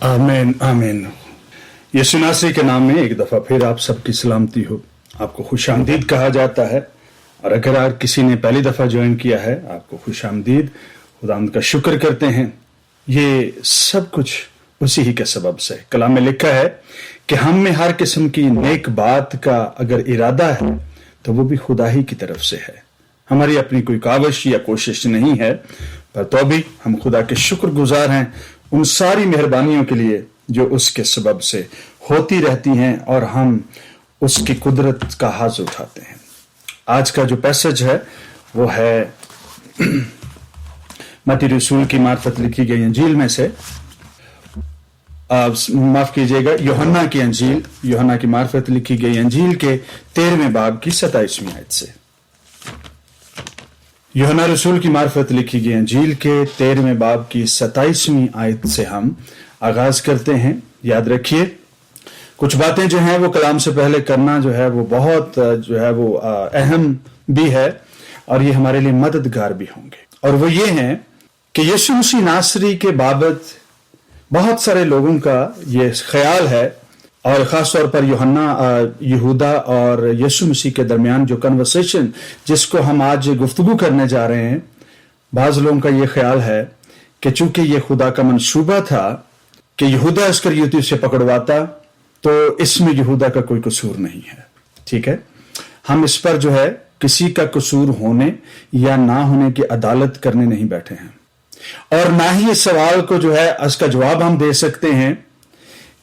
आमीन आमीन। यीशु नासरी के नाम में एक दफा फिर आप सबकी सलामती हो। आपको खुशामदीद कहा जाता है, और अगर किसी ने पहली दफा ज्वाइन किया है आपको खुशामदीद। खुदावंद का शुक्र करते हैं। ये सब कुछ उसी ही के सबब से कलाम में लिखा है कि हम में हर किस्म की नेक बात का अगर इरादा है तो वो भी खुदा ही की तरफ से है। हमारी अपनी कोई काविश या कोशिश नहीं है, पर तो भी हम खुदा के शुक्रगुजार हैं उन सारी मेहरबानियों के लिए जो उसके सबब से होती रहती हैं, और हम उसकी कुदरत का हाथ उठाते हैं। आज का जो पैसेज है वो है मत्ती रसूल की मार्फत लिखी गई अंजील में से, माफ कीजिएगा, यूहन्ना की मार्फत लिखी गई अंजील के 13वें बाब की 27वीं आयत से। यूहन्ना रसूल की मार्फत लिखी गई अंजील के 13वें बाब की 27वीं आयत से हम आगाज करते हैं। याद रखिए, कुछ बातें जो हैं वो कलाम से पहले करना जो है वो बहुत जो है वो अहम भी है, और ये हमारे लिए मददगार भी होंगे। और वो ये हैं कि यीशु मसीह नासरी के बाबत बहुत सारे लोगों का ये ख्याल है, और खास तौर पर यहूदा और यीशु मसीह के दरमियान जो कन्वर्सेशन जिसको हम आज गुफ्तगू करने जा रहे हैं, बाज लोगों का ये ख्याल है कि चूंकि ये खुदा का मंसूबा था कि यहूदा इस्करियोती से पकड़वाता, तो इसमें यहूदा का कोई कसूर नहीं है। ठीक है, हम इस पर जो है किसी का कसूर होने या ना होने की अदालत करने नहीं बैठे हैं, और ना ही इस सवाल को जो है इसका जवाब हम दे सकते हैं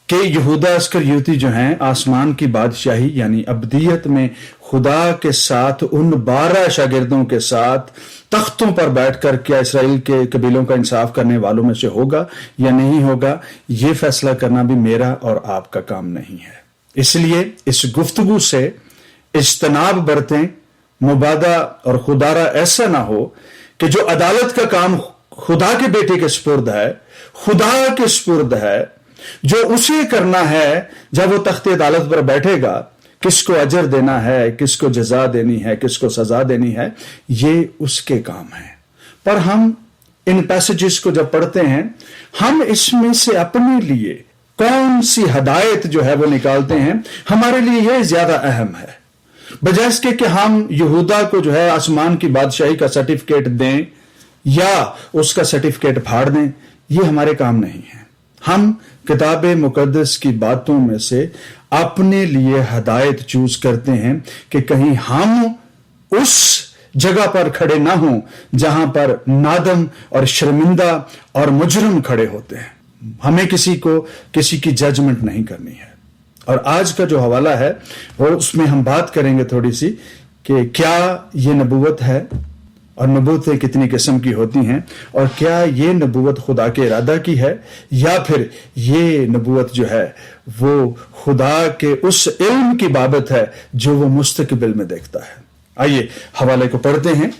कि यहूदा इस्करियोती जो हैं आसमान की बादशाही यानी अब्दियत में खुदा के साथ उन 12 शागिर्दों के साथ तख्तों पर बैठकर क्या इसराइल के कबीलों का इंसाफ करने वालों में से होगा या नहीं होगा, ये फैसला करना भी मेरा और आपका काम नहीं है। इसलिए इस गुफ्तगू से इज्तनाब बरतें, मुबादा और खुदारा ऐसा ना हो कि जो अदालत का काम खुदा के बेटे के स्पुर्द है, खुदा के स्पुर्द है, जो उसे करना है जब वो तख्ते अदालत पर बैठेगा, किसको अजर देना है, किसको जजा देनी है, किसको सजा देनी है, ये उसके काम है। पर हम इन पैसेजेस को जब पढ़ते हैं, हम इसमें से अपने लिए कौन सी हदायत जो है वो निकालते हैं, हमारे लिए यह ज्यादा अहम है बजाय इसके कि हम यहूदा को जो है आसमान की बादशाही का सर्टिफिकेट दें या उसका सर्टिफिकेट फाड़ दें। ये हमारे काम नहीं है। हम किताब मुकद्दस की बातों में से अपने लिए हदायत चूज करते हैं कि कहीं हम उस जगह पर खड़े ना हों जहां पर नादम और शर्मिंदा और मुजरिम खड़े होते हैं। हमें किसी की जजमेंट नहीं करनी है। और आज का जो हवाला है वो उसमें हम बात करेंगे थोड़ी सी कि क्या ये नबूवत है, और नबूवतें कितनी किस्म की होती हैं, और क्या ये नबूवत खुदा के इरादा की है, या फिर ये नबूवत जो है वो खुदा के उस इल्म की बाबत है जो वो मुस्तकबिल में देखता है। आइए हवाले को पढ़ते हैं,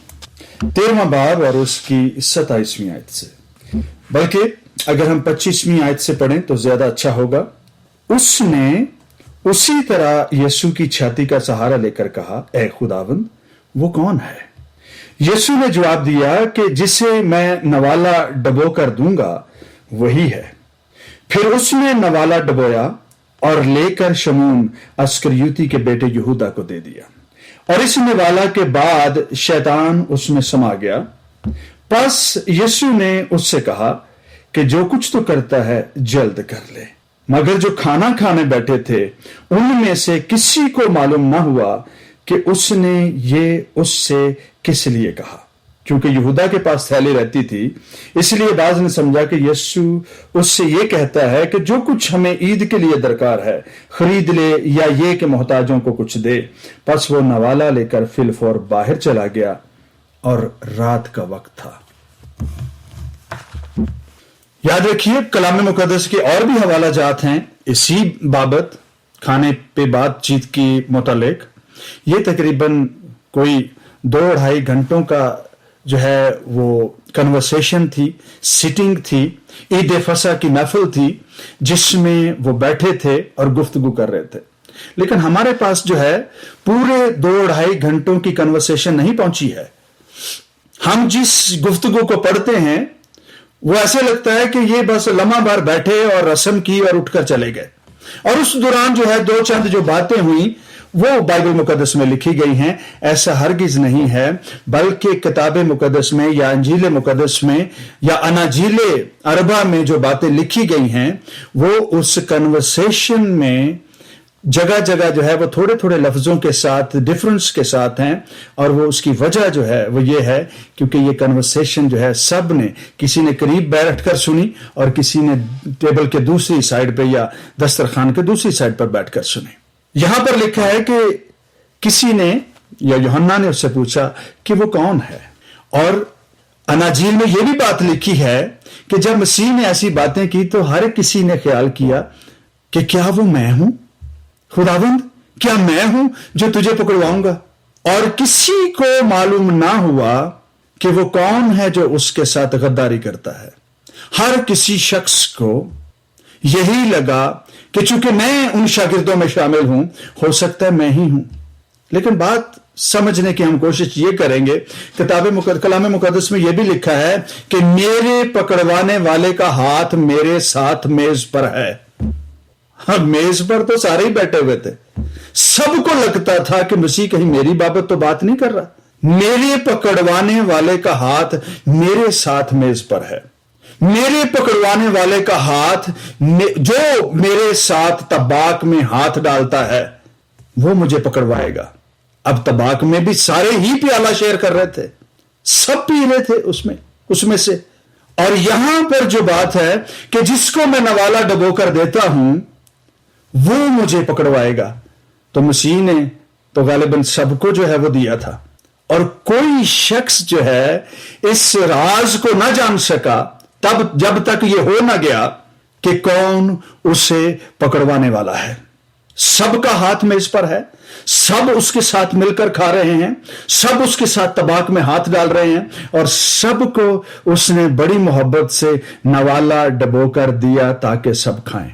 13वां बाब और उसकी 27वीं आयत से, बल्कि अगर हम 25वीं आयत से पढ़ें तो ज्यादा अच्छा होगा। उसने उसी तरह यीशु की छाती का सहारा लेकर कहा, ए खुदावंद, वो कौन है? यीशु ने जवाब दिया कि जिसे मैं नवाला डबो कर दूंगा वही है। फिर उसने नवाला डबोया और लेकर शमून अस्करियोती के बेटे यहूदा को दे दिया, और इस नवाला के बाद शैतान उसमें समा गया। बस यीशु ने उससे कहा कि जो कुछ तो करता है जल्द कर ले। मगर जो खाना खाने बैठे थे उनमें से किसी को मालूम ना हुआ कि उसने ये उससे किस लिए कहा, क्योंकि यहूदा के पास थैली रहती थी। इसलिए बाज ने समझा कि यीशु उससे ये कहता है कि जो कुछ हमें ईद के लिए दरकार है खरीद ले, या ये कि मोहताजों को कुछ दे। बस वो नवाला लेकर फिलफौर बाहर चला गया, और रात का वक्त था। याद रखिए, कलाम मुकद्दस के और भी हवाला जात हैं इसी बाबत, खाने पे बातचीत की मुतालिक। ये तकरीबन कोई 2-2.5 घंटों का जो है वो कन्वर्सेशन थी, सिटिंग थी, ईद फसा की महफिल थी जिसमें वो बैठे थे और गुफ्तगू कर रहे थे। लेकिन हमारे पास जो है पूरे 2-2.5 घंटों की कन्वर्सेशन नहीं पहुंची है। हम जिस गुफ्तगू को पढ़ते हैं वो ऐसे लगता है कि ये बस लम्हा भर बैठे और रस्म की और उठकर चले गए। और उस दौरान जो है दो चंद जो बातें हुई वो बाइबल मुकद्दस में लिखी गई हैं। ऐसा हरगिज नहीं है, बल्कि किताब मुकद्दस में या अंजील मुकद्दस में या अनाजील अरबा में जो बातें लिखी गई हैं वो उस कन्वर्सेशन में जगह जगह जो है वो थोड़े थोड़े लफ्जों के साथ डिफरेंस के साथ हैं। और वो उसकी वजह जो है वो ये है क्योंकि ये कन्वर्सेशन जो है सब ने, किसी ने करीब बैठकर सुनी और किसी ने टेबल के दूसरी साइड पे या दस्तरखान के दूसरी साइड पर बैठकर सुनी। यहां पर लिखा है कि किसी ने या यूहन्ना ने उससे पूछा कि वो कौन है। और अनाजील में यह भी बात लिखी है कि जब मसीह ने ऐसी बातें की तो हर किसी ने ख्याल किया कि क्या वो मैं हूं, खुदावंद क्या मैं हूं जो तुझे पकड़वाऊंगा। और किसी को मालूम ना हुआ कि वो कौन है जो उसके साथ गद्दारी करता है। हर किसी शख्स को यही लगा कि चूंकि मैं उन शागिर्दों में शामिल हूं, हो सकता है मैं ही हूं। लेकिन बात समझने की हम कोशिश ये करेंगे, कलाम मुकद्दस में यह भी लिखा है कि मेरे पकड़वाने वाले का हाथ मेरे साथ मेज पर है। हाँ, मेज पर तो सारे ही बैठे हुए थे। सबको लगता था कि मसीह कहीं मेरी बाबत तो बात नहीं कर रहा। मेरे पकड़वाने वाले का हाथ मेरे साथ मेज पर है। मेरे पकड़वाने वाले का हाथ जो मेरे साथ तबाक में हाथ डालता है वो मुझे पकड़वाएगा। अब तबाक में भी सारे ही प्याला शेयर कर रहे थे, सब पी रहे थे उसमें से। और यहां पर जो बात है कि जिसको मैं नवाला डबोकर देता हूं वो मुझे पकड़वाएगा। तो मसीह ने तो गालिबन सबको जो है वो दिया था और कोई शख्स जो है इस राज को ना जान सका तब जब तक ये हो ना गया कि कौन उसे पकड़वाने वाला है। सबका हाथ मेज पर है, सब उसके साथ मिलकर खा रहे हैं, सब उसके साथ तबाक में हाथ डाल रहे हैं और सबको उसने बड़ी मोहब्बत से नवाला डबोकर दिया ताकि सब खाएं।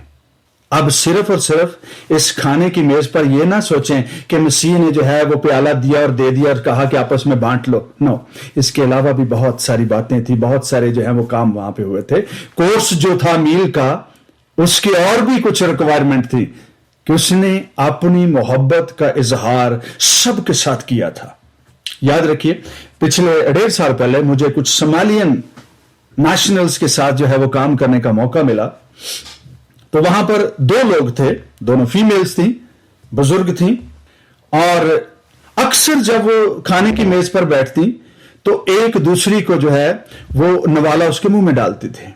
अब सिर्फ और सिर्फ इस खाने की मेज पर यह ना सोचें कि मसीह ने जो है वो प्याला दिया और दे दिया और कहा कि आपस में बांट लो। नो, इसके अलावा भी बहुत सारी बातें थी, बहुत सारे जो है वो काम वहां पे हुए थे। कोर्स जो था मील का, उसकी और भी कुछ रिक्वायरमेंट थी कि उसने अपनी मोहब्बत का इजहार सबके साथ किया था। याद रखिए, पिछले 1.5 साल पहले मुझे कुछ सोमालियन नेशनल्स के साथ जो है वो काम करने का मौका मिला। तो वहां पर 2 लोग थे, दोनों फीमेल्स थी, बुजुर्ग थी। और अक्सर जब वो खाने की मेज पर बैठती तो एक दूसरी को जो है वो नवाला उसके मुंह में डालती थी।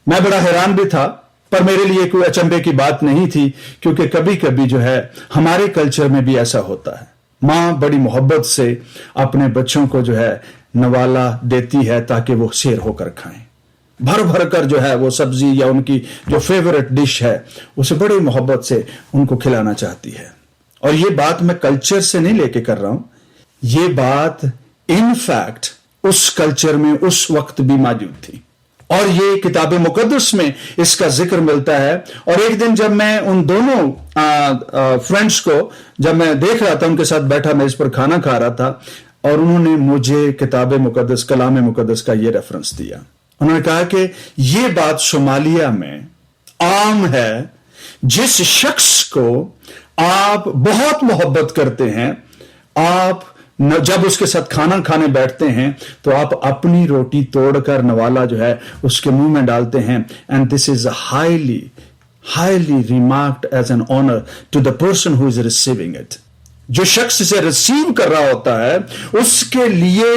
मैं बड़ा हैरान भी था, पर मेरे लिए कोई अचंभे की बात नहीं थी क्योंकि कभी कभी जो है हमारे कल्चर में भी ऐसा होता है। मां बड़ी मोहब्बत से अपने बच्चों को जो है नवाला देती है ताकि वो शेर होकर खाएं। भर भर कर जो है वो सब्जी या उनकी जो फेवरेट डिश है उसे बड़ी मोहब्बत से उनको खिलाना चाहती है। और ये बात मैं कल्चर से नहीं लेके कर रहा हूं, ये बात इनफैक्ट उस कल्चर में उस वक्त भी मौजूद थी और ये किताब मुकद्दस में इसका जिक्र मिलता है। और एक दिन जब मैं उन दोनों फ्रेंड्स को जब मैं देख रहा था, उनके साथ बैठा मेज पर खाना खा रहा था और उन्होंने मुझे किताब मुकद्दस, कलाम मुकद्दस का ये रेफरेंस दिया। उन्होंने कहा कि यह बात सोमालिया में आम है, जिस शख्स को आप बहुत मोहब्बत करते हैं, आप जब उसके साथ खाना खाने बैठते हैं तो आप अपनी रोटी तोड़कर नवाला जो है उसके मुंह में डालते हैं। And this is highly remarked as an honour to the person who is receiving it. जो शख्स इसे रिसीव कर रहा होता है उसके लिए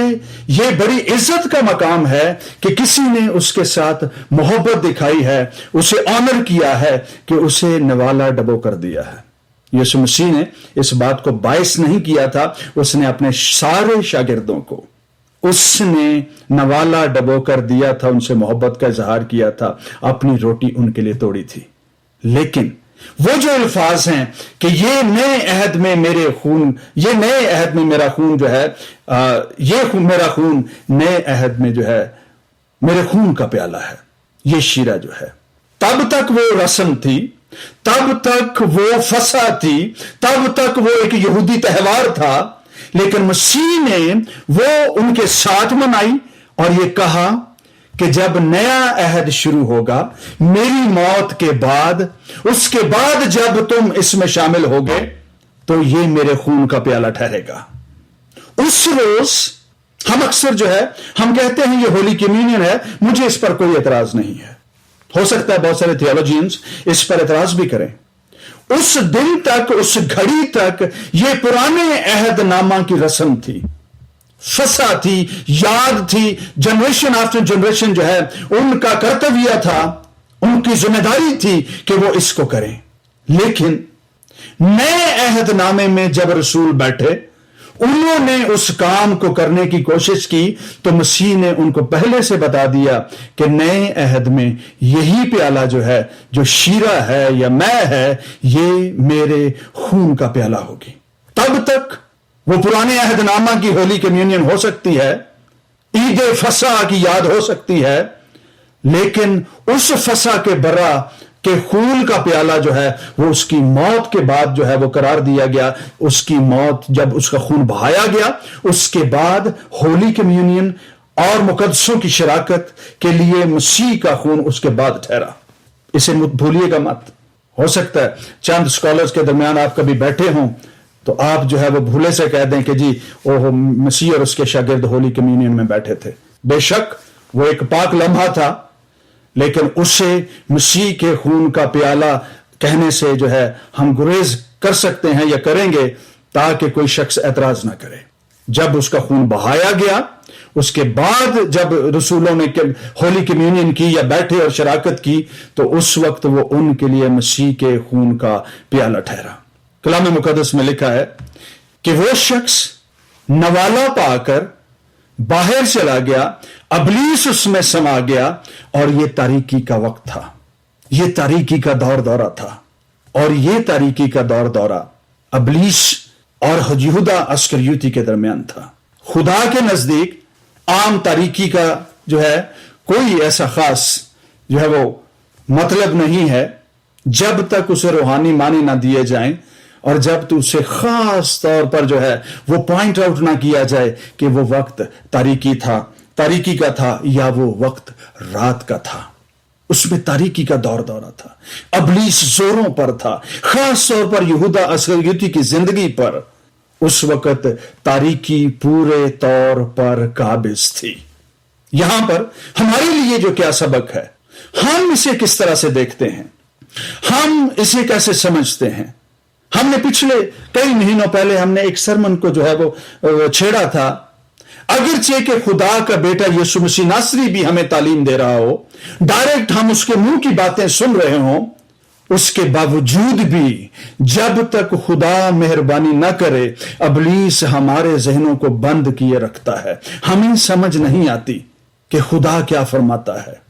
यह बड़ी इज्जत का मकाम है कि किसी ने उसके साथ मोहब्बत दिखाई है, उसे ऑनर किया है कि उसे नवाला डबो कर दिया है। यीशु मसीह ने इस बात को बायस नहीं किया था, उसने अपने सारे शागिर्दों को उसने नवाला डबो कर दिया था, उनसे मोहब्बत का इजहार किया था, अपनी रोटी उनके लिए तोड़ी थी। लेकिन वो जो अल्फाज हैं कि ये नए अहद में मेरे खून, ये नए अहद में मेरा खून जो है, मेरा खून नए अहद में जो है मेरे खून का प्याला है, ये शीरा जो है। तब तक वो रस्म थी, तब तक वो फसा थी, तब तक वो एक यहूदी त्यौहार था, लेकिन मसीह ने वो उनके साथ मनाई और ये कहा کہ جب نیا عہد شروع ہوگا میری موت کے بعد، اس کے بعد جب تم اس میں شامل ہوگے تو یہ میرے خون کا پیالہ ٹھہرے گا۔ اس روز ہم اکثر جو ہے ہم کہتے ہیں یہ ہولی کمیونین ہے، مجھے اس پر کوئی اعتراض نہیں ہے۔ ہو سکتا ہے بہت سارے تھیولوجینز اس پر اعتراض بھی کریں۔ اس دن تک، اس گھڑی تک یہ پرانے عہد نامہ کی رسم تھی، فسا تھی، یاد تھی، جنریشن آفٹر جنریشن جو ہے ان کا کرتویہ تھا، ان کی ذمہ داری تھی کہ وہ اس کو کریں۔ لیکن نئے عہد نامے میں جب رسول بیٹھے، انہوں نے اس کام کو کرنے کی کوشش کی تو مسیح نے ان کو پہلے سے بتا دیا کہ نئے عہد میں یہی پیالہ جو ہے، جو شیرہ ہے یا میں ہے، یہ میرے خون کا پیالہ ہوگی۔ تب تک وہ پرانے عہد نامہ کی ہولی کمیونین ہو سکتی ہے، عید فسح کی یاد ہو سکتی ہے، لیکن اس فسح کے برا کہ خون کا پیالہ جو ہے وہ اس کی موت کے بعد جو ہے وہ قرار دیا گیا۔ اس کی موت جب اس کا خون بہایا گیا، اس کے بعد ہولی کمیونین اور مقدسوں کی شراکت کے لیے مسیح کا خون اس کے بعد ٹھہرا۔ اسے بھولیے گا مت۔ ہو سکتا ہے چند اسکالرز کے درمیان آپ کبھی بیٹھے ہوں تو آپ جو ہے وہ بھولے سے کہہ دیں کہ جی وہ مسیح اور اس کے شاگرد ہولی کمیونین میں بیٹھے تھے۔ بے شک وہ ایک پاک لمحہ تھا، لیکن اسے مسیح کے خون کا پیالہ کہنے سے جو ہے ہم گریز کر سکتے ہیں یا کریں گے تاکہ کوئی شخص اعتراض نہ کرے۔ جب اس کا خون بہایا گیا، اس کے بعد جب رسولوں نے ہولی کمیونین کی یا بیٹھے اور شراکت کی تو اس وقت وہ ان کے لیے مسیح کے خون کا پیالہ ٹھہرا۔ کلام مقدس میں لکھا ہے کہ وہ شخص نوالا پا کر باہر چلا گیا، ابلیس اس میں سما گیا، اور یہ تاریکی کا وقت تھا، یہ تاریکی کا دور دورہ تھا، اور یہ تاریکی کا دور دورہ ابلیس اور یہودا اسکریوتی کے درمیان تھا۔ خدا کے نزدیک عام تاریکی کا جو ہے کوئی ایسا خاص جو ہے وہ مطلب نہیں ہے جب تک اسے روحانی معنی نہ دیے جائیں، اور جب تو اسے خاص طور پر جو ہے وہ پوائنٹ آؤٹ نہ کیا جائے کہ وہ وقت تاریکی کا تھا یا وہ وقت رات کا تھا۔ اس میں تاریکی کا دور دورہ تھا، ابلیس زوروں پر تھا، خاص طور پر یہودا اسکریوتی کی زندگی پر اس وقت تاریکی پورے طور پر قابض تھی۔ یہاں پر ہمارے لیے جو کیا سبق ہے، ہم اسے کس طرح سے دیکھتے ہیں، ہم اسے کیسے سمجھتے ہیں۔ ہم نے پچھلے کئی مہینوں پہلے ہم نے ایک سرمن کو جو ہے وہ چھیڑا تھا، اگرچہ کہ خدا کا بیٹا یسوع مسیح ناصری بھی ہمیں تعلیم دے رہا ہو، ڈائریکٹ ہم اس کے منہ کی باتیں سن رہے ہوں، اس کے باوجود بھی جب تک خدا مہربانی نہ کرے ابلیس ہمارے ذہنوں کو بند کیے رکھتا ہے۔ ہمیں سمجھ نہیں آتی کہ خدا کیا فرماتا ہے۔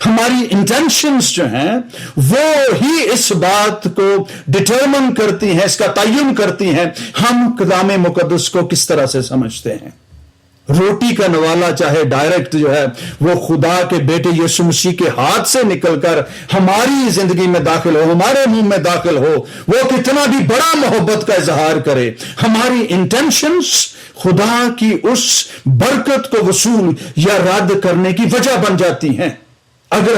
ہماری انٹینشنز جو ہیں وہ ہی اس بات کو ڈٹرمن کرتی ہیں، اس کا تعین کرتی ہیں ہم کلام مقدس کو کس طرح سے سمجھتے ہیں۔ روٹی کا نوالا چاہے ڈائریکٹ جو ہے وہ خدا کے بیٹے یسوع مسیح کے ہاتھ سے نکل کر ہماری زندگی میں داخل ہو، ہمارے منہ میں داخل ہو، وہ کتنا بھی بڑا محبت کا اظہار کرے، ہماری انٹینشنز خدا کی اس برکت کو وصول یا رد کرنے کی وجہ بن جاتی ہیں۔ اگر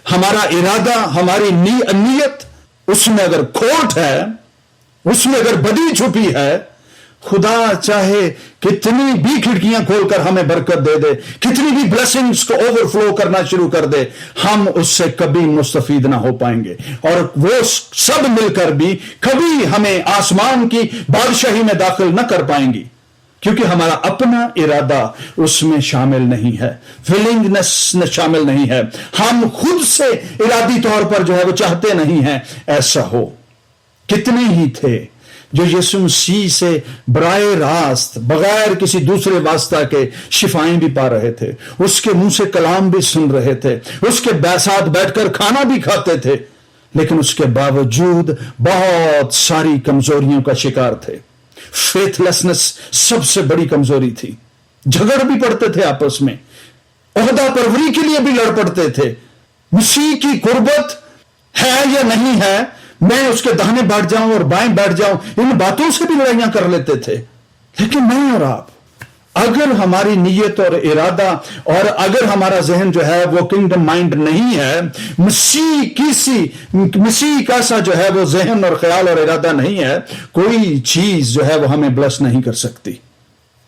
ہمارا ارادہ، ہماری نیت اس میں اگر کھوٹ ہے، اس میں اگر بدی چھپی ہے، خدا چاہے کتنی بھی کھڑکیاں کھول کر ہمیں برکت دے دے، کتنی بھی بلیسنگز کو اوور فلو کرنا شروع کر دے، ہم اس سے کبھی مستفید نہ ہو پائیں گے، اور وہ سب مل کر بھی کبھی ہمیں آسمان کی بادشاہی میں داخل نہ کر پائیں گی، کیونکہ ہمارا اپنا ارادہ اس میں شامل نہیں ہے، ولنگنس شامل نہیں ہے، ہم خود سے ارادی طور پر جو ہے وہ چاہتے نہیں ہیں ایسا ہو۔ کتنے ہی تھے جو یسوع مسیح سے براہ راست بغیر کسی دوسرے واسطہ کے شفائیں بھی پا رہے تھے، اس کے منہ سے کلام بھی سن رہے تھے، اس کے ساتھ بیٹھ کر کھانا بھی کھاتے تھے، لیکن اس کے باوجود بہت ساری کمزوریوں کا شکار تھے۔ فیتھ لیسنس سب سے بڑی کمزوری تھی، جھگڑ بھی پڑتے تھے آپس میں، عہدہ پروری کے لیے بھی لڑ پڑتے تھے، مسیح کی قربت ہے یا نہیں ہے، میں اس کے داہنے بیٹھ جاؤں اور بائیں بیٹھ جاؤں، ان باتوں سے بھی لڑائیاں کر لیتے تھے۔ لیکن میں اور آپ اگر ہماری نیت اور ارادہ اور اگر ہمارا ذہن جو ہے وہ کنگڈم مائنڈ نہیں ہے، مسیح کا سا جو ہے وہ ذہن اور خیال اور ارادہ نہیں ہے، کوئی چیز جو ہے وہ ہمیں بلس نہیں کر سکتی۔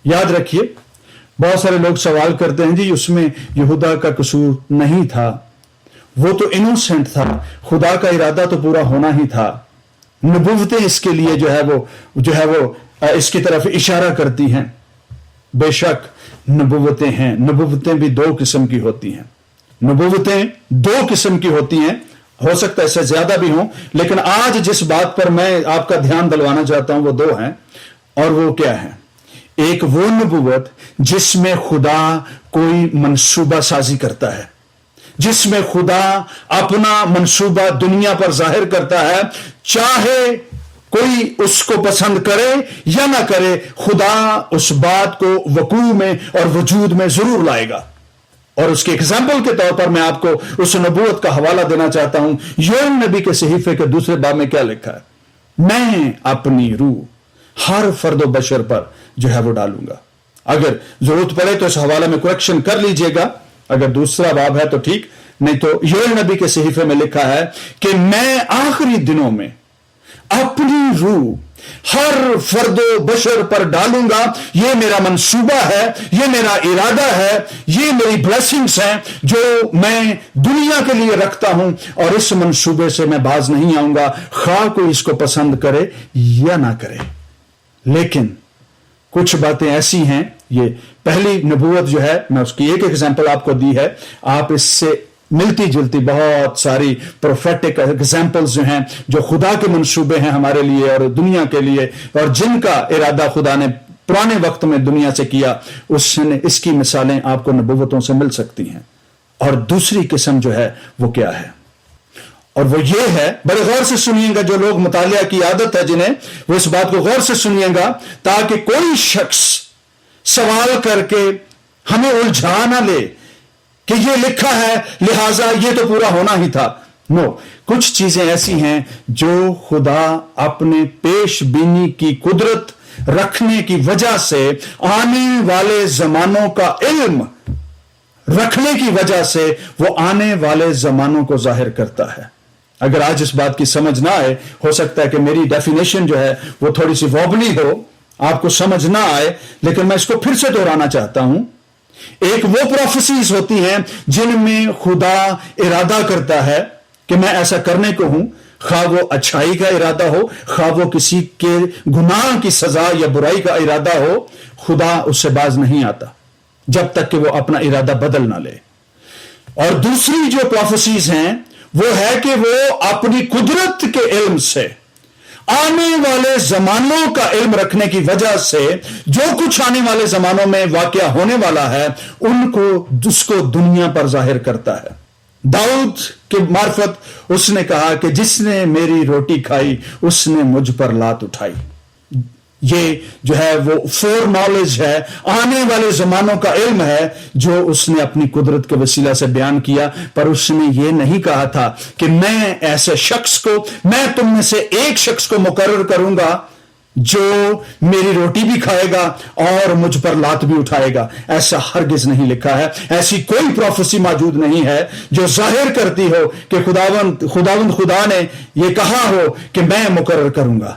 یاد رکھیے، بہت سارے لوگ سوال کرتے ہیں جی اس میں یہودا کا قصور نہیں تھا، وہ تو انوسنٹ تھا، خدا کا ارادہ تو پورا ہونا ہی تھا۔ نبوتیں اس کے لیے جو ہے وہ اس کی طرف اشارہ کرتی ہیں۔ بے شک نبوتیں ہیں، نبوتیں بھی دو قسم کی ہوتی ہیں، نبوتیں دو قسم کی ہوتی ہیں، ہو سکتا ہے اس سے زیادہ بھی ہوں، لیکن آج جس بات پر میں آپ کا دھیان دلوانا چاہتا ہوں وہ دو ہیں، اور وہ کیا ہے؟ ایک وہ نبوت جس میں خدا کوئی منصوبہ سازی کرتا ہے، جس میں خدا اپنا منصوبہ دنیا پر ظاہر کرتا ہے، چاہے کوئی اس کو پسند کرے یا نہ کرے، خدا اس بات کو وقوع میں اور وجود میں ضرور لائے گا۔ اور اس کے ایگزامپل کے طور پر میں آپ کو اس نبوت کا حوالہ دینا چاہتا ہوں۔ یوئیل نبی کے صحیفے کے 2 باب میں کیا لکھا ہے؟ میں اپنی روح ہر فرد و بشر پر جو ہے وہ ڈالوں گا۔ اگر ضرورت پڑے تو اس حوالے میں کریکشن کر لیجئے گا، اگر 2 باب ہے تو ٹھیک، نہیں تو یوئیل نبی کے صحیفے میں لکھا ہے کہ میں آخری دنوں میں اپنی روح ہر فرد و بشر پر ڈالوں گا۔ یہ میرا منصوبہ ہے، یہ میرا ارادہ ہے، یہ میری بلیسنگز ہیں جو میں دنیا کے لیے رکھتا ہوں، اور اس منصوبے سے میں باز نہیں آؤں گا، خواہ کوئی اس کو پسند کرے یا نہ کرے۔ لیکن کچھ باتیں ایسی ہیں، یہ پہلی نبوت جو ہے، میں اس کی ایک ایگزامپل آپ کو دی ہے، آپ اس سے ملتی جلتی بہت ساری پروفیٹک ایگزامپلز جو ہیں، جو خدا کے منصوبے ہیں ہمارے لیے اور دنیا کے لیے، اور جن کا ارادہ خدا نے پرانے وقت میں دنیا سے کیا، اس کی مثالیں آپ کو نبوتوں سے مل سکتی ہیں۔ اور دوسری قسم جو ہے وہ کیا ہے؟ اور وہ یہ ہے، بڑے غور سے سنیے گا، جو لوگ مطالعہ کی عادت ہے جنہیں، وہ اس بات کو غور سے سنیے گا، تاکہ کوئی شخص سوال کر کے ہمیں الجھا نہ لے کہ یہ لکھا ہے لہذا یہ تو پورا ہونا ہی تھا۔ نو، کچھ چیزیں ایسی ہیں جو خدا اپنے پیش بینی کی قدرت رکھنے کی وجہ سے، آنے والے زمانوں کا علم رکھنے کی وجہ سے، وہ آنے والے زمانوں کو ظاہر کرتا ہے۔ اگر آج اس بات کی سمجھ نہ آئے، ہو سکتا ہے کہ میری ڈیفینیشن جو ہے وہ تھوڑی سی وابلی ہو، آپ کو سمجھ نہ آئے، لیکن میں اس کو پھر سے دہرانا چاہتا ہوں۔ ایک وہ پروفیسیز ہوتی ہیں جن میں خدا ارادہ کرتا ہے کہ میں ایسا کرنے کو ہوں، خواہ وہ اچھائی کا ارادہ ہو، خواہ وہ کسی کے گناہ کی سزا یا برائی کا ارادہ ہو، خدا اس سے باز نہیں آتا جب تک کہ وہ اپنا ارادہ بدل نہ لے۔ اور دوسری جو پروفیسیز ہیں وہ ہے کہ وہ اپنی قدرت کے علم سے، آنے والے زمانوں کا علم رکھنے کی وجہ سے، جو کچھ آنے والے زمانوں میں واقعہ ہونے والا ہے اس کو دنیا پر ظاہر کرتا ہے۔ داؤد کے معرفت اس نے کہا کہ جس نے میری روٹی کھائی اس نے مجھ پر لات اٹھائی۔ یہ جو ہے وہ فور نالج ہے، آنے والے زمانوں کا علم ہے جو اس نے اپنی قدرت کے وسیلہ سے بیان کیا، پر اس نے یہ نہیں کہا تھا کہ میں ایسے شخص کو، میں تم میں سے ایک شخص کو مقرر کروں گا جو میری روٹی بھی کھائے گا اور مجھ پر لات بھی اٹھائے گا۔ ایسا ہرگز نہیں لکھا ہے، ایسی کوئی پروفیسی موجود نہیں ہے جو ظاہر کرتی ہو کہ خداوند خدا نے یہ کہا ہو کہ میں مقرر کروں گا۔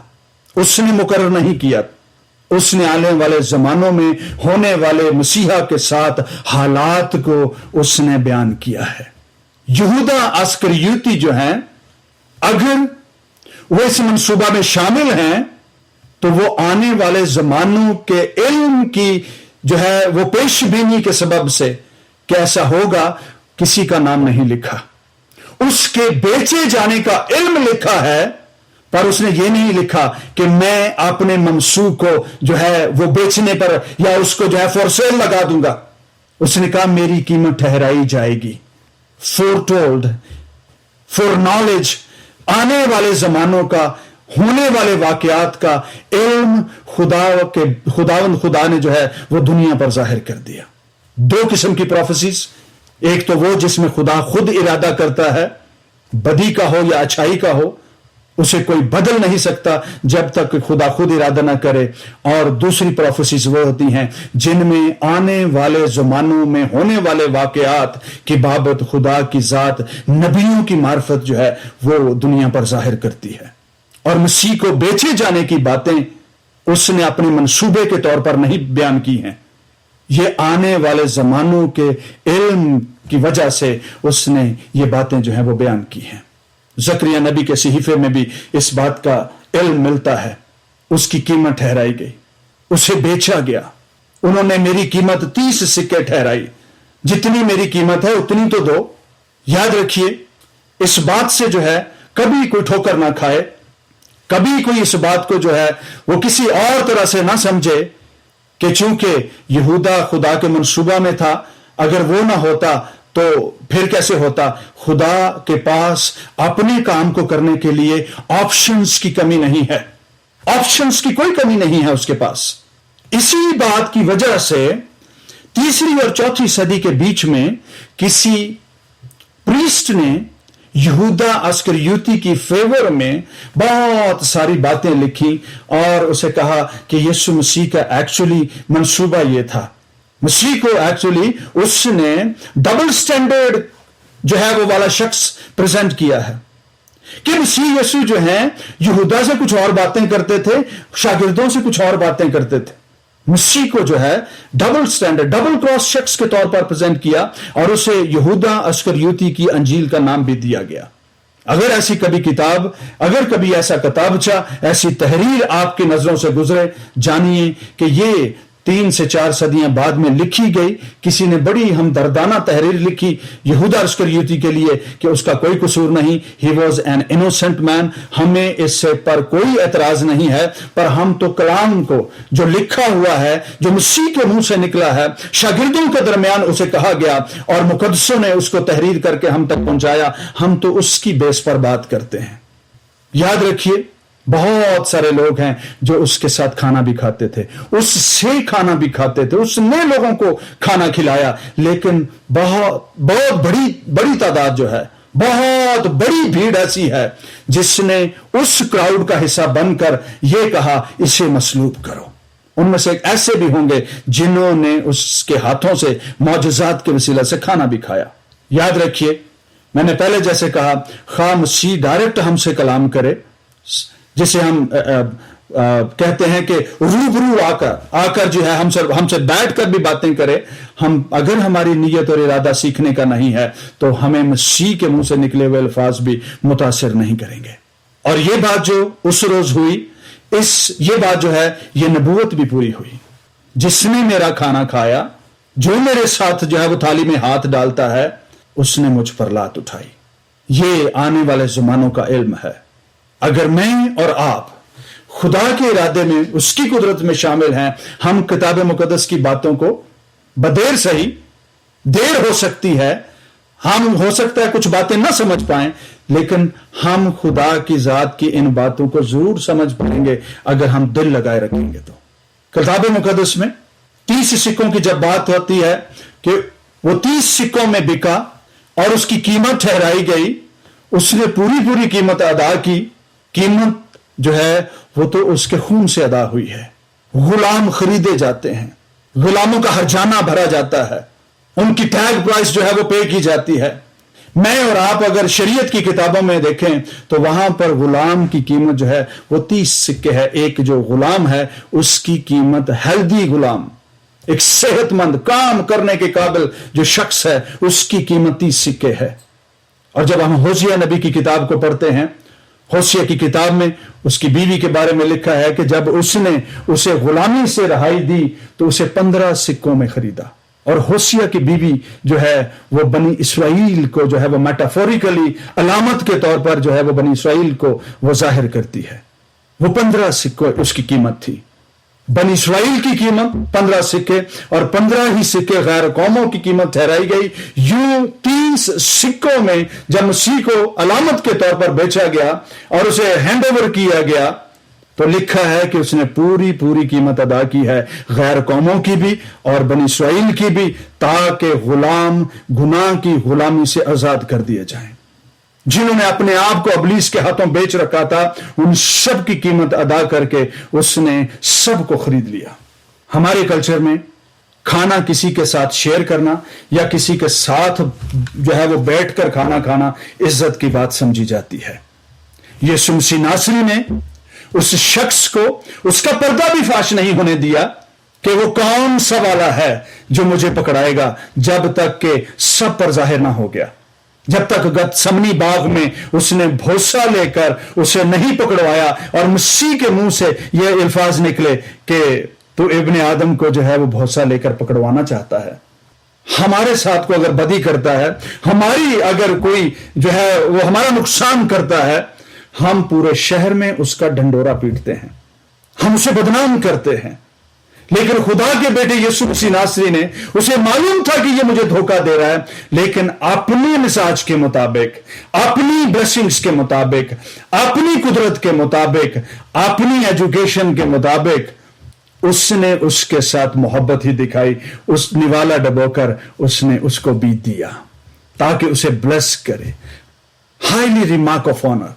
اس نے مقرر نہیں کیا، اس نے آنے والے زمانوں میں ہونے والے مسیحا کے ساتھ حالات کو اس نے بیان کیا ہے۔ یہودا اسکریوتی جو ہیں، اگر وہ اس منصوبہ میں شامل ہیں تو وہ آنے والے زمانوں کے علم کی جو ہے وہ پیش بینی کے سبب سے کیسا ہوگا کسی کا نام نہیں لکھا۔ اس کے بیچے جانے کا علم لکھا ہے، پر اس نے یہ نہیں لکھا کہ میں اپنے ممسوک کو جو ہے وہ بیچنے پر یا اس کو جو ہے فور سیل لگا دوں گا۔ اس نے کہا میری قیمت ٹھہرائی جائے گی۔ فور ٹولڈ، فور نالج، آنے والے زمانوں کا، ہونے والے واقعات کا علم خداوند خدا نے جو ہے وہ دنیا پر ظاہر کر دیا۔ دو قسم کی پروفیسیز، ایک تو وہ جس میں خدا خود ارادہ کرتا ہے، بدی کا ہو یا اچھائی کا ہو، اسے کوئی بدل نہیں سکتا جب تک خدا خود ارادہ نہ کرے. اور دوسری پروفیسیز وہ ہوتی ہیں جن میں آنے والے زمانوں میں ہونے والے واقعات کی بابت خدا کی ذات نبیوں کی معرفت جو ہے وہ دنیا پر ظاہر کرتی ہے. اور مسیح کو بیچے جانے کی باتیں اس نے اپنے منصوبے کے طور پر نہیں بیان کی ہیں. یہ آنے والے زمانوں کے علم کی وجہ سے اس نے یہ باتیں جو ہیں وہ بیان کی ہیں. زکریا نبی کے صحیفے میں بھی اس بات کا علم ملتا ہے. اس کی قیمت ٹھہرائی گئی, اسے بیچا گیا. انہوں نے میری قیمت 30 سکے ٹھہرائی, جتنی میری قیمت ہے اتنی تو دو. یاد رکھیے اس بات سے جو ہے کبھی کوئی ٹھوکر نہ کھائے, کبھی کوئی اس بات کو جو ہے وہ کسی اور طرح سے نہ سمجھے کہ چونکہ یہودا خدا کے منصوبہ میں تھا, اگر وہ نہ ہوتا تو پھر کیسے ہوتا. خدا کے پاس اپنے کام کو کرنے کے لیے آپشنز کی کمی نہیں ہے, آپشنز کی کوئی کمی نہیں ہے اس کے پاس. اسی بات کی وجہ سے 3 اور 4 صدی کے بیچ میں کسی پریسٹ نے یہودا اسکریوتی کی فیور میں بہت ساری باتیں لکھی اور اسے کہا کہ یسوع مسیح کا ایکچولی منصوبہ یہ تھا. مسیح کو ایکچولی اس نے ڈبل سٹینڈرڈ جو ہے وہ والا شخص پریزنٹ کیا ہے کہ مسیح یسوع جو ہیں یہودا سے کچھ اور باتیں کرتے تھے, شاگردوں سے کچھ اور باتیں کرتے تھے. مسیح کو جو ہے ڈبل سٹینڈرڈ, ڈبل کراس شخص کے طور پر پریزنٹ کیا اور اسے یہودا اسکریوتی کی انجیل کا نام بھی دیا گیا. اگر ایسی کبھی کتاب, اگر کبھی ایسا کتابچہ, ایسی تحریر آپ کی نظروں سے گزرے, جانیے کہ یہ 3 سے 4 صدیاں بعد میں لکھی گئی. کسی نے بڑی ہمدردانہ تحریر لکھی یہودا اسکریوتی کے لیے کہ اس کا کوئی قصور نہیں, ہی واز این انوسنٹ مین. ہمیں اس سے پر کوئی اعتراض نہیں ہے, پر ہم تو کلام کو جو لکھا ہوا ہے, جو مسیح کے منہ سے نکلا ہے, شاگردوں کے درمیان اسے کہا گیا اور مقدسوں نے اس کو تحریر کر کے ہم تک پہنچایا, ہم تو اس کی بیس پر بات کرتے ہیں. یاد رکھیے بہت سارے لوگ ہیں جو اس کے ساتھ کھانا بھی کھاتے تھے, اس سے کھانا بھی کھاتے تھے, اس نے لوگوں کو کھانا کھلایا. لیکن بہت بڑی تعداد جو ہے, بہت بڑی بھیڑ ایسی ہے جس نے اس کراؤڈ کا حصہ بن کر یہ کہا اسے مصلوب کرو. ان میں سے ایسے بھی ہوں گے جنہوں نے اس کے ہاتھوں سے معجزات کے وسیلہ سے کھانا بھی کھایا. یاد رکھیے میں نے پہلے جیسے کہا, خواہ مسیح ڈائریکٹ ہم سے کلام کرے, جسے ہم کہتے ہیں کہ روبرو آ کر جو ہے ہم سے بیٹھ کر بھی باتیں کرے, ہم اگر ہماری نیت اور ارادہ سیکھنے کا نہیں ہے تو ہمیں مسیح کے منہ سے نکلے ہوئے الفاظ بھی متاثر نہیں کریں گے. اور یہ بات جو اس روز ہوئی, یہ بات جو ہے یہ نبوت بھی پوری ہوئی. جس نے میرا کھانا کھایا, جو میرے ساتھ جو ہے وہ تھالی میں ہاتھ ڈالتا ہے, اس نے مجھ پر لات اٹھائی. یہ آنے والے زمانوں کا علم ہے. اگر میں اور آپ خدا کے ارادے میں, اس کی قدرت میں شامل ہیں, ہم کتاب مقدس کی باتوں کو بدیر صحیح, دیر ہو سکتی ہے, ہم ہو سکتا ہے کچھ باتیں نہ سمجھ پائیں, لیکن ہم خدا کی ذات کی ان باتوں کو ضرور سمجھ پائیں گے اگر ہم دل لگائے رکھیں گے. تو کتاب مقدس میں 30 سکوں کی جب بات ہوتی ہے کہ وہ 30 سکوں میں بکا اور اس کی قیمت ٹھہرائی گئی, اس نے پوری قیمت ادا کی. قیمت جو ہے وہ تو اس کے خون سے ادا ہوئی ہے. غلام خریدے جاتے ہیں, غلاموں کا ہرجانہ بھرا جاتا ہے, ان کی ٹیگ پرائس جو ہے وہ پے کی جاتی ہے. میں اور آپ اگر شریعت کی کتابوں میں دیکھیں تو وہاں پر غلام کی قیمت جو ہے وہ 30 سکے ہے. ایک جو غلام ہے اس کی قیمت, ہیلدی غلام, ایک صحت مند کام کرنے کے قابل جو شخص ہے, اس کی قیمت 30 سکے ہے. اور جب ہم ہوشیہ نبی کی کتاب کو پڑھتے ہیں, ہوشیہ کی کتاب میں اس کی بیوی کے بارے میں لکھا ہے کہ جب اس نے اسے غلامی سے رہائی دی تو اسے 15 سکوں میں خریدا. اور ہوشیہ کی بیوی جو ہے وہ بنی اسرائیل کو جو ہے وہ میٹافوریکلی علامت کے طور پر جو ہے وہ بنی اسرائیل کو وہ ظاہر کرتی ہے. وہ 15 سکوں اس کی قیمت تھی. بنی اسرائیل کی قیمت 15 سکے اور 15 ہی سکے غیر قوموں کی قیمت ٹھہرائی گئی. یوں 30 سکوں میں جب مسیح کو علامت کے طور پر بیچا گیا اور اسے ہینڈ اوور کیا گیا تو لکھا ہے کہ اس نے پوری قیمت ادا کی ہے, غیر قوموں کی بھی اور بنی اسرائیل کی بھی, تاکہ غلام گناہ کی غلامی سے آزاد کر دیے جائیں. जिन्होंने अपने आप को इब्लीस के हाथों बेच रखा था, उन सब की कीमत अदा करके उसने सबको खरीद लिया। हमारे कल्चर में खाना किसी के साथ शेयर करना या किसी के साथ जो है वो बैठकर खाना खाना इज्जत की बात समझी जाती है। यीशु मसीह नासरी ने उस शख्स को उसका पर्दा भी फाश नहीं होने दिया कि वो कौन सा वाला है जो मुझे पकड़ाएगा, जब तक कि सब पर जाहिर ना हो गया। जब तक गतसमनी बाग में उसने भरोसा लेकर उसे नहीं पकड़वाया और मसीह के मुंह से ये अल्फाज निकले कि तो इब्ने आदम को जो है वो भरोसा लेकर पकड़वाना चाहता है। हमारे साथ को अगर बदी करता है, हमारी अगर कोई जो है वो हमारा नुकसान करता है, हम पूरे शहर में उसका ढंडोरा पीटते हैं, हम उसे बदनाम करते हैं। लेकिन खुदा के बेटे यीशु मसीह नासरी ने, उसे मालूम था कि ये मुझे धोखा दे रहा है, लेकिन अपने मिजाज के मुताबिक, अपनी ब्लेसिंग्स के मुताबिक, अपनी कुदरत के मुताबिक, अपनी एजुकेशन के मुताबिक उसने उसके साथ मोहब्बत ही दिखाई। उस निवाला डबोकर उसने उसको बीत दिया ताकि उसे ब्लेस करे। हाईली रिमार्क ऑफ ऑनर,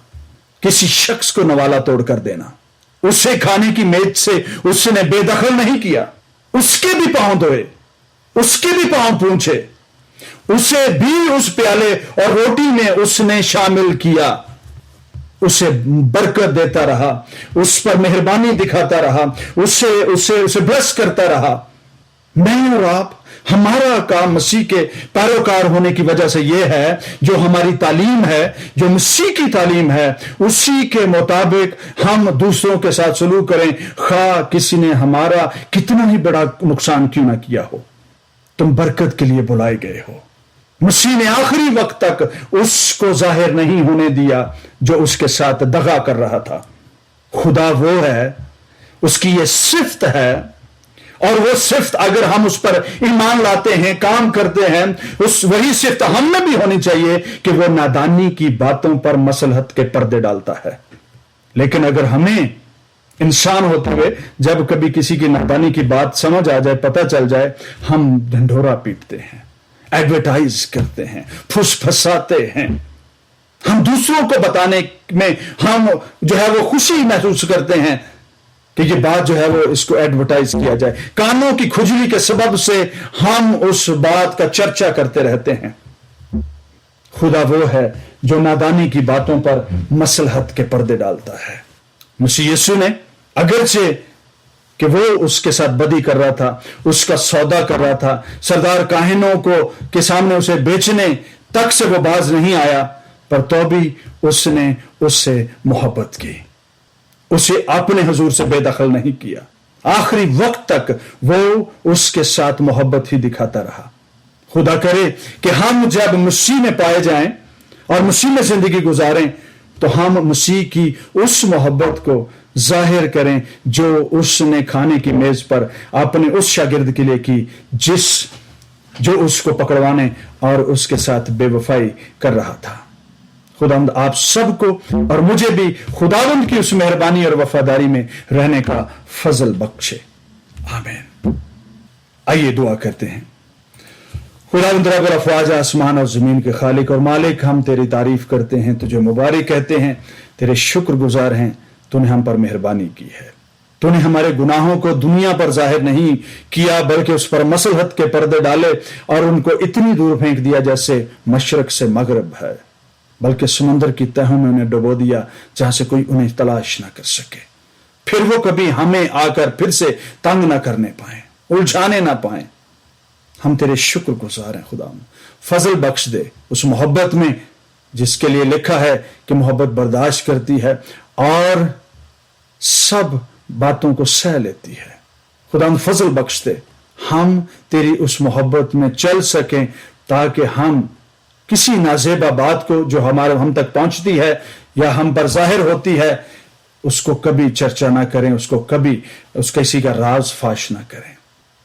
किसी शख्स को नवाला तोड़कर देना, उसे खाने की मेज से उसने बेदखल नहीं किया, उसके भी पांव धोए, उसके भी पांव पूंछे, उसे भी उस प्याले और रोटी में उसने शामिल किया, उसे बरकत देता रहा, उस पर मेहरबानी दिखाता रहा, उसे ब्लेस करता रहा। मैं और आप, हमारा काम मसीह के पैरोकार होने की वजह से यह है, जो हमारी तालीम है, जो मसीह की तालीम है, उसी के मुताबिक हम दूसरों के साथ सलूक करें, खा किसी ने हमारा कितना ही बड़ा नुकसान क्यों ना किया हो। तुम बरकत के लिए बुलाए गए हो। मसीह ने आखिरी वक्त तक उसको जाहिर नहीं होने दिया जो उसके साथ दगा कर रहा था। खुदा वो है, उसकी ये सिफ्त है, और वो सिफ्त अगर हम उस पर ईमान लाते हैं, काम करते हैं, उस वही सिफ्त हम में भी होनी चाहिए कि वो नादानी की बातों पर मसलहत के पर्दे डालता है। लेकिन अगर हमें इंसान होते हुए जब कभी किसी की नादानी की बात समझ आ जाए, पता चल जाए, हम ढंढोरा पीटते हैं, एडवर्टाइज करते हैं, फुसफसाते हैं। हम दूसरों को बताने में हम जो है वो खुशी महसूस करते हैं कि ये बात जो है वो इसको एडवर्टाइज किया जाए। कानों की खुजली के सबब से हम उस बात का चर्चा करते रहते हैं। खुदा वो है जो नादानी की बातों पर मसलहत के पर्दे डालता है। मसीह यीशु ने अगरचे कि वो उसके साथ बदी कर रहा था, उसका सौदा कर रहा था, सरदार काहिनों को के सामने उसे बेचने तक से वो बाज नहीं आया, पर तो भी उसने उससे मोहब्बत की, उसे अपने हुजूर से बेदखल नहीं किया। आखिरी वक्त तक वो उसके साथ मोहब्बत ही दिखाता रहा। खुदा करे कि हम जब मसीह में पाए जाएं और मसीह में जिंदगी गुजारें, तो हम मसीह की उस मोहब्बत को जाहिर करें जो उसने खाने की मेज पर अपने उस शागिर्द के लिए की, जो उसको पकड़वाने और उसके साथ बेवफाई कर रहा था। खुदावंद आप सबको और मुझे भी खुदावंद की उस मेहरबानी और वफादारी में रहने का फजल बख्शे। आमीन। आइए दुआ करते हैं। खुदावंद रब्बुल अफ़वाज, आसमान और जमीन के खालिक और मालिक, हम तेरी तारीफ करते हैं, तुझे मुबारक कहते हैं, तेरे शुक्रगुजार हैं। तूने हम पर मेहरबानी की है। तूने हमारे गुनाहों को दुनिया पर जाहिर नहीं किया, बल्कि उस पर मसलहत के पर्दे डाले और उनको इतनी दूर फेंक दिया जैसे मशरक से मगरब है, बल्कि समुद्र की तहों में उन्हें डुबो दिया जहां से कोई उन्हें तलाश ना कर सके। फिर वो कभी हमें आकर फिर से तंग ना करने पाए, उलझाने ना पाए। हम तेरे शुक्रगुजार हैं खुदा। फजल बख्श दे उस मोहब्बत में जिसके लिए लिखा है कि मोहब्बत बर्दाश्त करती है और सब बातों को सह लेती है। खुदा फजल बख्श दे हम तेरी उस मोहब्बत में चल सकें, ताकि हम किसी नाजेबा बात को जो हम तक पहुंचती है या हम पर जाहिर होती है, उसको कभी चर्चा ना करें, उसको कभी किसी का राज फाश ना करें।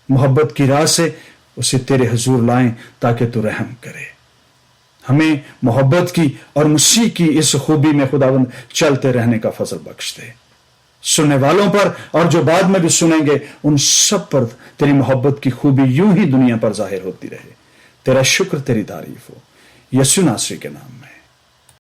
मोहब्बत की राह से उसे तेरे हुजूर लाएं ताकि तू रहम करे। हमें मोहब्बत की और मसीह की इस खूबी में खुदावंद चलते रहने का फजल बख्श दे। सुनने वालों पर और जो बाद में भी सुनेंगे, उन सब पर तेरी मोहब्बत की खूबी यूं ही दुनिया पर जाहिर होती रहे। तेरा शुक्र, तेरी तारीफ हो, यीशु नासरी के नाम में।